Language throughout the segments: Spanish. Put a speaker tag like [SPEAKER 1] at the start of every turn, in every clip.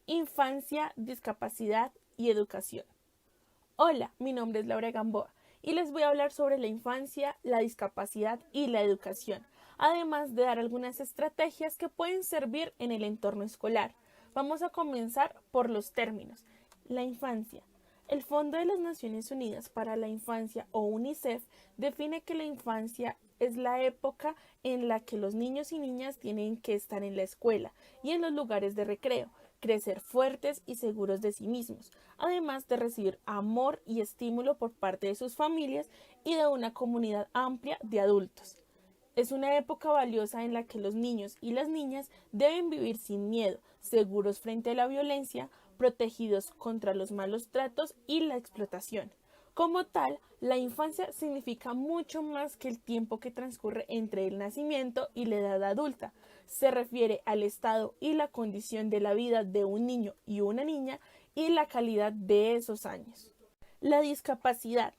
[SPEAKER 1] Infancia, discapacidad y educación. Hola, mi nombre es Laura Gamboa y les voy a hablar sobre la infancia, la discapacidad y la educación, además de dar algunas estrategias que pueden servir en el entorno escolar. Vamos a comenzar por los términos. La infancia. El Fondo de las Naciones Unidas para la Infancia o UNICEF define que la infancia es la época en la que los niños y niñas tienen que estar en la escuela y en los lugares de recreo, crecer fuertes y seguros de sí mismos, además de recibir amor y estímulo por parte de sus familias y de una comunidad amplia de adultos. Es una época valiosa en la que los niños y las niñas deben vivir sin miedo, seguros frente a la violencia, protegidos contra los malos tratos y la explotación. Como tal, la infancia significa mucho más que el tiempo que transcurre entre el nacimiento y la edad adulta. Se refiere al estado y la condición de la vida de un niño y una niña y la calidad de esos años. La discapacidad.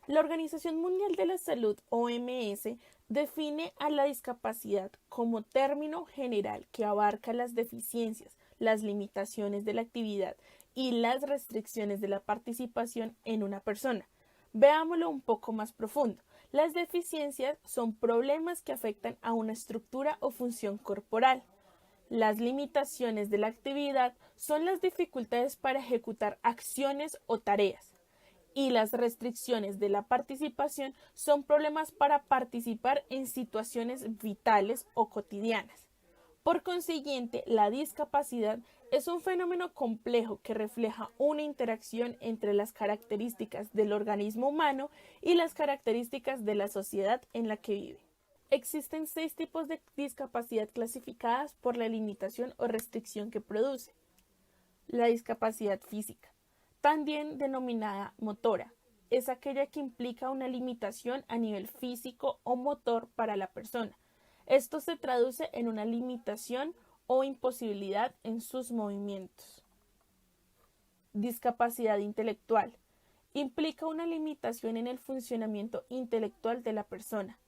[SPEAKER 1] La Organización Mundial de la Salud, OMS, define a la discapacidad como término general que abarca las deficiencias, las limitaciones de la actividad y las restricciones de la participación en una persona. Veámoslo un poco más profundo. Las deficiencias son problemas que afectan a una estructura o función corporal. Las limitaciones de la actividad son las dificultades para ejecutar acciones o tareas. Y las restricciones de la participación son problemas para participar en situaciones vitales o cotidianas. Por consiguiente, la discapacidad es un fenómeno complejo que refleja una interacción entre las características del organismo humano y las características de la sociedad en la que vive. Existen 6 tipos de discapacidad clasificadas por la limitación o restricción que produce. La discapacidad física, también denominada motora, es aquella que implica una limitación a nivel físico o motor para la persona. Esto se traduce en una limitación o imposibilidad en sus movimientos. Discapacidad intelectual. Implica una limitación en el funcionamiento intelectual de la persona,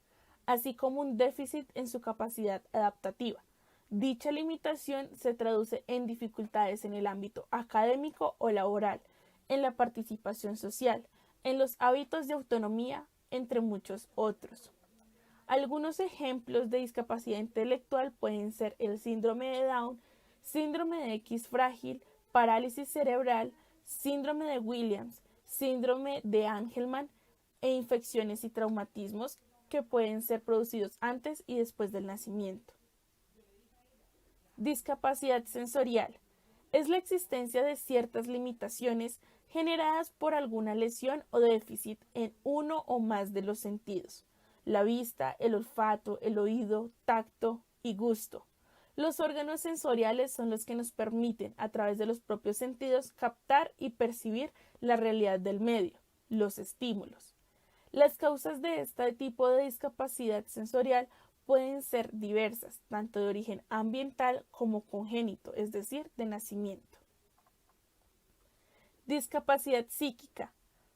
[SPEAKER 1] así como un déficit en su capacidad adaptativa. Dicha limitación se traduce en dificultades en el ámbito académico o laboral, en la participación social, en los hábitos de autonomía, entre muchos otros. Algunos ejemplos de discapacidad intelectual pueden ser el síndrome de Down, síndrome de X frágil, parálisis cerebral, síndrome de Williams, síndrome de Angelman e infecciones y traumatismos que pueden ser producidos antes y después del nacimiento. Discapacidad sensorial. Es la existencia de ciertas limitaciones generadas por alguna lesión o déficit en uno o más de los sentidos: la vista, el olfato, el oído, tacto y gusto. Los órganos sensoriales son los que nos permiten, a través de los propios sentidos, captar y percibir la realidad del medio, los estímulos. Las causas de este tipo de discapacidad sensorial pueden ser diversas, tanto de origen ambiental como congénito, es decir, de nacimiento. Discapacidad psíquica.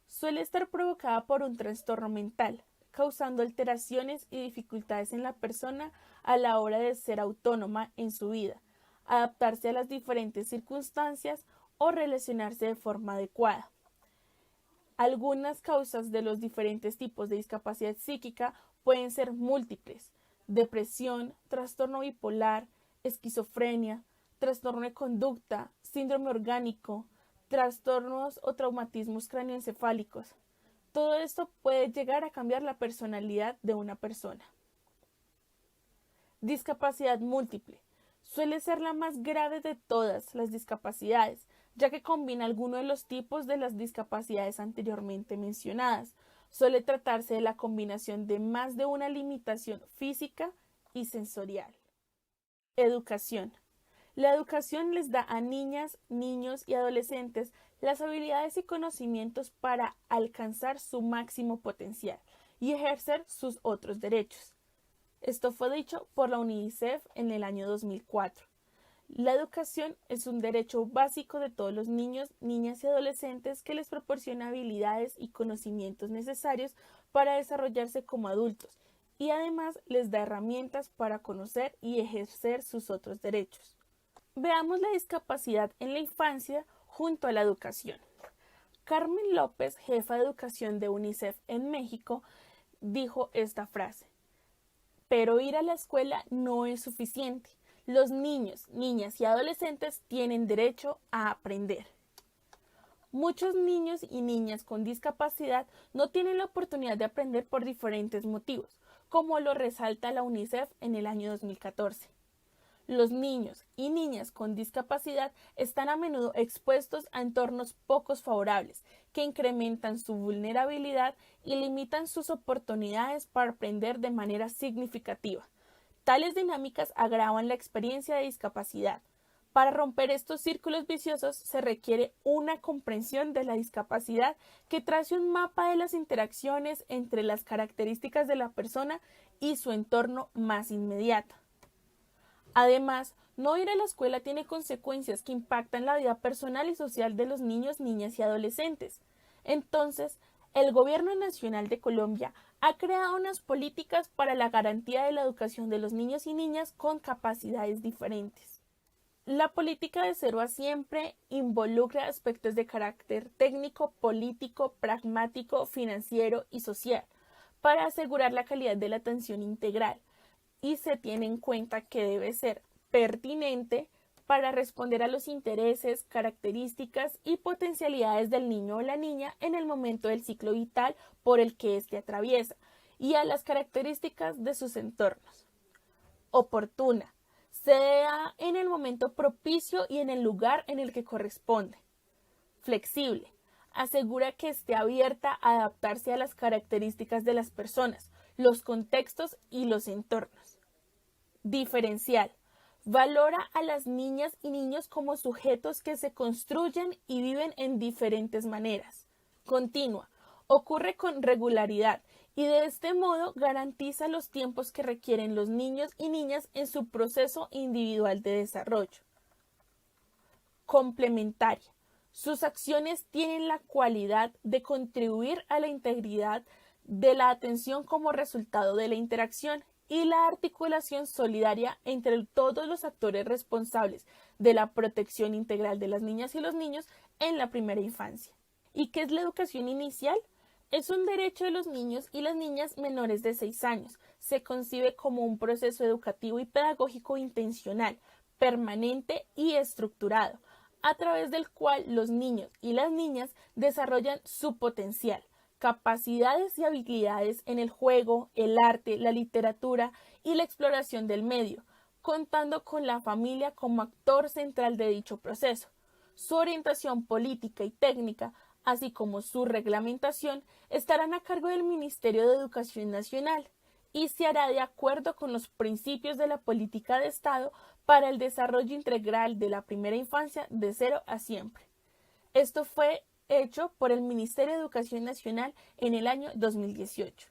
[SPEAKER 1] Suele estar provocada por un trastorno mental, causando alteraciones y dificultades en la persona a la hora de ser autónoma en su vida, adaptarse a las diferentes circunstancias o relacionarse de forma adecuada. Algunas causas de los diferentes tipos de discapacidad psíquica pueden ser múltiples: depresión, trastorno bipolar, esquizofrenia, trastorno de conducta, síndrome orgánico, trastornos o traumatismos cráneoencefálicos. Todo esto puede llegar a cambiar la personalidad de una persona. Discapacidad múltiple. Suele ser la más grave de todas las discapacidades, ya que combina algunos de los tipos de las discapacidades anteriormente mencionadas. Suele tratarse de la combinación de más de una limitación física y sensorial. Educación. La educación les da a niñas, niños y adolescentes las habilidades y conocimientos para alcanzar su máximo potencial y ejercer sus otros derechos. Esto fue dicho por la UNICEF en el año 2004. La educación es un derecho básico de todos los niños, niñas y adolescentes que les proporciona habilidades y conocimientos necesarios para desarrollarse como adultos y además les da herramientas para conocer y ejercer sus otros derechos. Veamos la discapacidad en la infancia junto a la educación. Carmen López, jefa de educación de UNICEF en México, dijo esta frase: pero ir a la escuela no es suficiente. Los niños, niñas y adolescentes tienen derecho a aprender. Muchos niños y niñas con discapacidad no tienen la oportunidad de aprender por diferentes motivos, como lo resalta la UNICEF en el año 2014. Los niños y niñas con discapacidad están a menudo expuestos a entornos poco favorables que incrementan su vulnerabilidad y limitan sus oportunidades para aprender de manera significativa. Tales dinámicas agravan la experiencia de discapacidad. Para romper estos círculos viciosos se requiere una comprensión de la discapacidad que trace un mapa de las interacciones entre las características de la persona y su entorno más inmediato. Además, no ir a la escuela tiene consecuencias que impactan la vida personal y social de los niños, niñas y adolescentes. Entonces, el Gobierno Nacional de Colombia ha creado unas políticas para la garantía de la educación de los niños y niñas con capacidades diferentes. La política de 0 a siempre involucra aspectos de carácter técnico, político, pragmático, financiero y social para asegurar la calidad de la atención integral, y se tiene en cuenta que debe ser pertinente para responder a los intereses, características y potencialidades del niño o la niña en el momento del ciclo vital por el que éste atraviesa y a las características de sus entornos. Oportuna. Se da en el momento propicio y en el lugar en el que corresponde. Flexible. Asegura que esté abierta a adaptarse a las características de las personas, los contextos y los entornos. Diferencial. Valora a las niñas y niños como sujetos que se construyen y viven en diferentes maneras. Continua. Ocurre con regularidad y de este modo garantiza los tiempos que requieren los niños y niñas en su proceso individual de desarrollo. Complementaria. Sus acciones tienen la cualidad de contribuir a la integridad de la atención como resultado de la interacción y la articulación solidaria entre todos los actores responsables de la protección integral de las niñas y los niños en la primera infancia. ¿Y qué es la educación inicial? Es un derecho de los niños y las niñas menores de 6 años. Se concibe como un proceso educativo y pedagógico intencional, permanente y estructurado, a través del cual los niños y las niñas desarrollan su potencial, capacidades y habilidades en el juego, el arte, la literatura y la exploración del medio, contando con la familia como actor central de dicho proceso. Su orientación política y técnica, así como su reglamentación, estarán a cargo del Ministerio de Educación Nacional y se hará de acuerdo con los principios de la política de Estado para el desarrollo integral de la primera infancia de 0 a siempre. Esto fue hecho por el Ministerio de Educación Nacional en el año 2018.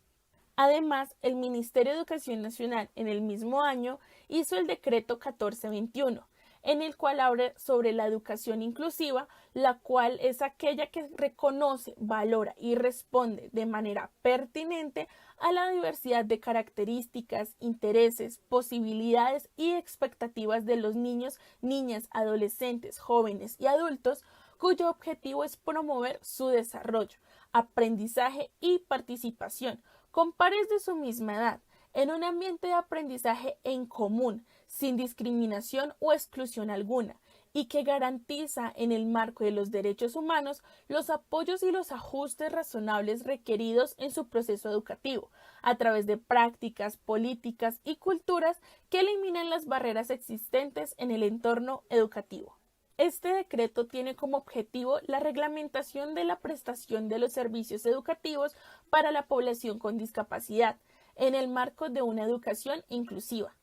[SPEAKER 1] Además, el Ministerio de Educación Nacional en el mismo año hizo el decreto 1421, en el cual habla sobre la educación inclusiva, la cual es aquella que reconoce, valora y responde de manera pertinente a la diversidad de características, intereses, posibilidades y expectativas de los niños, niñas, adolescentes, jóvenes y adultos, cuyo objetivo es promover su desarrollo, aprendizaje y participación con pares de su misma edad, en un ambiente de aprendizaje en común, sin discriminación o exclusión alguna, y que garantiza en el marco de los derechos humanos los apoyos y los ajustes razonables requeridos en su proceso educativo, a través de prácticas, políticas y culturas que eliminan las barreras existentes en el entorno educativo. Este decreto tiene como objetivo la reglamentación de la prestación de los servicios educativos para la población con discapacidad, en el marco de una educación inclusiva.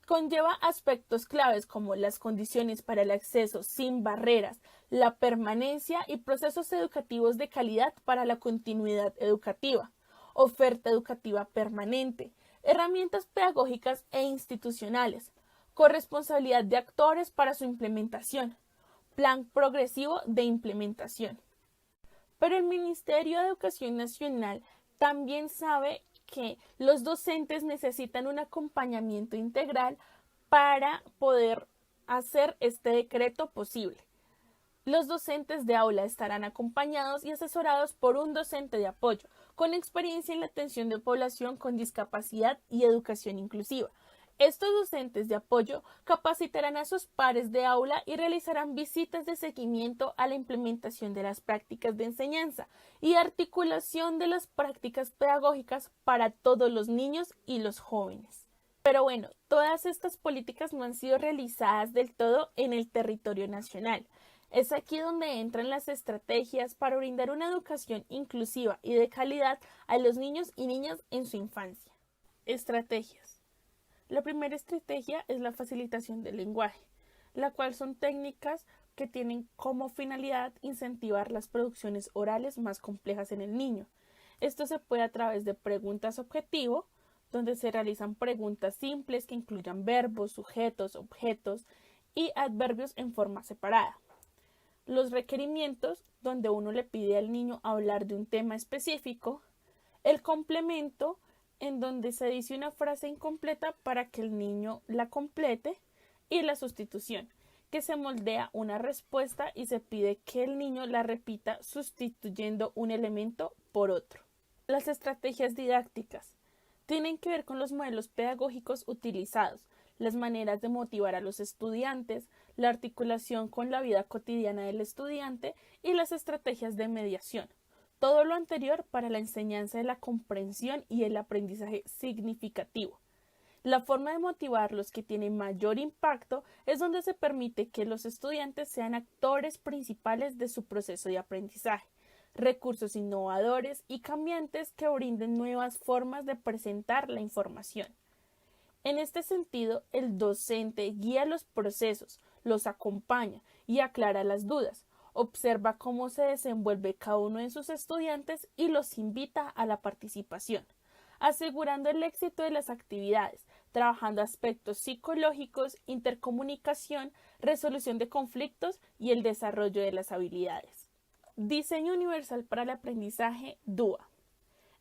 [SPEAKER 1] Conlleva aspectos claves como las condiciones para el acceso sin barreras, la permanencia y procesos educativos de calidad para la continuidad educativa, oferta educativa permanente, herramientas pedagógicas e institucionales, corresponsabilidad de actores para su implementación, plan progresivo de implementación. Pero el Ministerio de Educación Nacional también sabe que los docentes necesitan un acompañamiento integral para poder hacer este decreto posible. Los docentes de aula estarán acompañados y asesorados por un docente de apoyo, con experiencia en la atención de población con discapacidad y educación inclusiva. Estos docentes de apoyo capacitarán a sus pares de aula y realizarán visitas de seguimiento a la implementación de las prácticas de enseñanza y articulación de las prácticas pedagógicas para todos los niños y los jóvenes. Pero bueno, todas estas políticas no han sido realizadas del todo en el territorio nacional. Es aquí donde entran las estrategias para brindar una educación inclusiva y de calidad a los niños y niñas en su infancia. Estrategias. La primera estrategia es la facilitación del lenguaje, la cual son técnicas que tienen como finalidad incentivar las producciones orales más complejas en el niño. Esto se puede a través de preguntas objetivo, donde se realizan preguntas simples que incluyan verbos, sujetos, objetos y adverbios en forma separada. Los requerimientos, donde uno le pide al niño hablar de un tema específico. El complemento, en donde se dice una frase incompleta para que el niño la complete. Y la sustitución, que se moldea una respuesta y se pide que el niño la repita sustituyendo un elemento por otro. Las estrategias didácticas tienen que ver con los modelos pedagógicos utilizados, las maneras de motivar a los estudiantes, la articulación con la vida cotidiana del estudiante y las estrategias de mediación. Todo lo anterior para la enseñanza de la comprensión y el aprendizaje significativo. La forma de motivarlos que tiene mayor impacto es donde se permite que los estudiantes sean actores principales de su proceso de aprendizaje, recursos innovadores y cambiantes que brinden nuevas formas de presentar la información. En este sentido, el docente guía los procesos, los acompaña y aclara las dudas, observa cómo se desenvuelve cada uno de sus estudiantes y los invita a la participación, asegurando el éxito de las actividades, trabajando aspectos psicológicos, intercomunicación, resolución de conflictos y el desarrollo de las habilidades. Diseño universal para el aprendizaje DUA.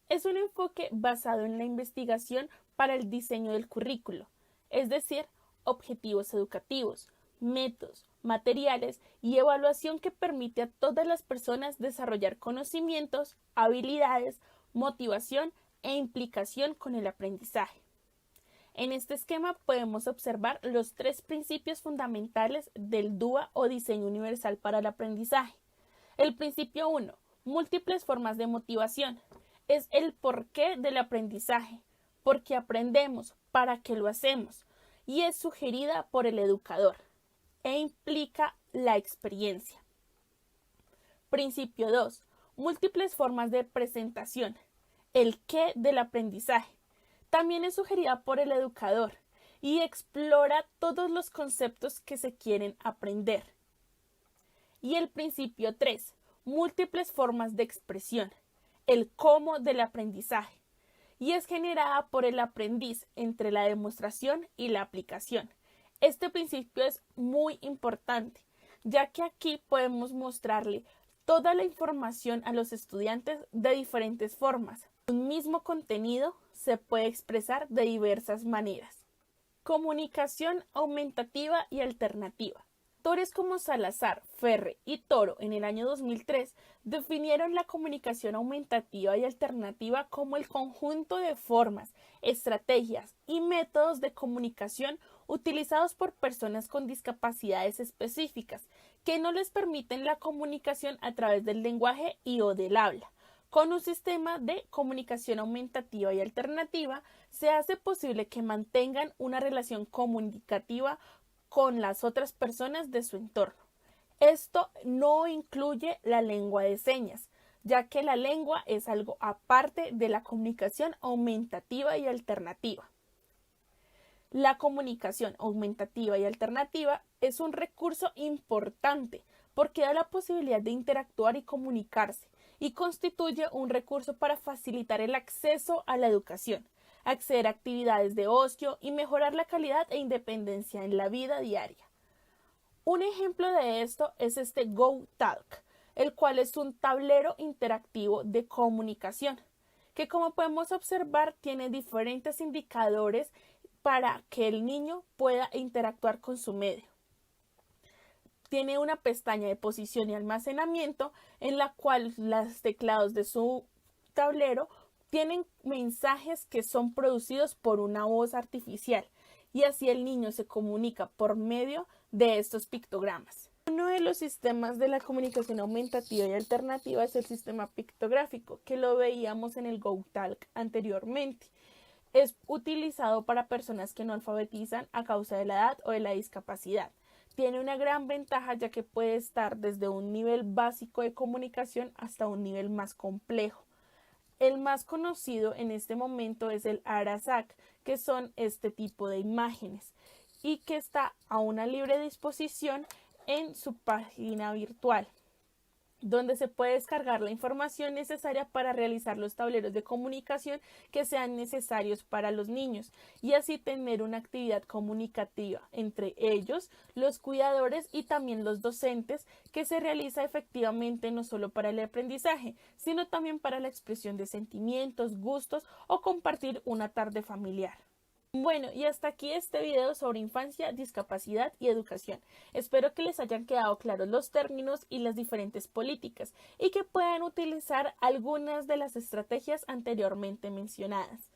[SPEAKER 1] Es un enfoque basado en la investigación para el diseño del currículo, es decir, objetivos educativos, métodos, materiales y evaluación que permite a todas las personas desarrollar conocimientos, habilidades, motivación e implicación con el aprendizaje. En este esquema podemos observar los 3 principios fundamentales del DUA o Diseño Universal para el Aprendizaje. El principio 1, múltiples formas de motivación. Es el porqué del aprendizaje, porque aprendemos, para qué lo hacemos, y es sugerida por el educador, e implica la experiencia. Principio 2, múltiples formas de presentación. El qué del aprendizaje. También es sugerida por el educador y explora todos los conceptos que se quieren aprender. Y el principio 3, múltiples formas de expresión. El cómo del aprendizaje. Y es generada por el aprendiz entre la demostración y la aplicación. Este principio es muy importante, ya que aquí podemos mostrarle toda la información a los estudiantes de diferentes formas. Un mismo contenido se puede expresar de diversas maneras. Comunicación aumentativa y alternativa. Autores como Salazar, Ferre y Toro en el año 2003 definieron la comunicación aumentativa y alternativa como el conjunto de formas, estrategias y métodos de comunicación utilizados por personas con discapacidades específicas que no les permiten la comunicación a través del lenguaje y o del habla. Con un sistema de comunicación aumentativa y alternativa se hace posible que mantengan una relación comunicativa con las otras personas de su entorno. Esto no incluye la lengua de señas, ya que la lengua es algo aparte de la comunicación aumentativa y alternativa. La comunicación aumentativa y alternativa es un recurso importante porque da la posibilidad de interactuar y comunicarse y constituye un recurso para facilitar el acceso a la educación, acceder a actividades de ocio y mejorar la calidad e independencia en la vida diaria. Un ejemplo de esto es este GoTalk, el cual es un tablero interactivo de comunicación, que como podemos observar tiene diferentes indicadores para que el niño pueda interactuar con su medio. tiene una pestaña de posición y almacenamiento en la cual los teclados de su tablero tienen mensajes que son producidos por una voz artificial y así el niño se comunica por medio de estos pictogramas. Uno de los sistemas de la comunicación aumentativa y alternativa es el sistema pictográfico, que lo veíamos en el GoTalk anteriormente. Es utilizado para personas que no alfabetizan a causa de la edad o de la discapacidad. Tiene una gran ventaja ya que puede estar desde un nivel básico de comunicación hasta un nivel más complejo. El más conocido en este momento es el ARASAC, que son este tipo de imágenes y que está a una libre disposición en su página virtual, donde se puede descargar la información necesaria para realizar los tableros de comunicación que sean necesarios para los niños y así tener una actividad comunicativa entre ellos, los cuidadores y también los docentes, que se realiza efectivamente no solo para el aprendizaje, sino también para la expresión de sentimientos, gustos o compartir una tarde familiar. Bueno, y hasta aquí este video sobre infancia, discapacidad y educación. Espero que les hayan quedado claros los términos y las diferentes políticas y que puedan utilizar algunas de las estrategias anteriormente mencionadas.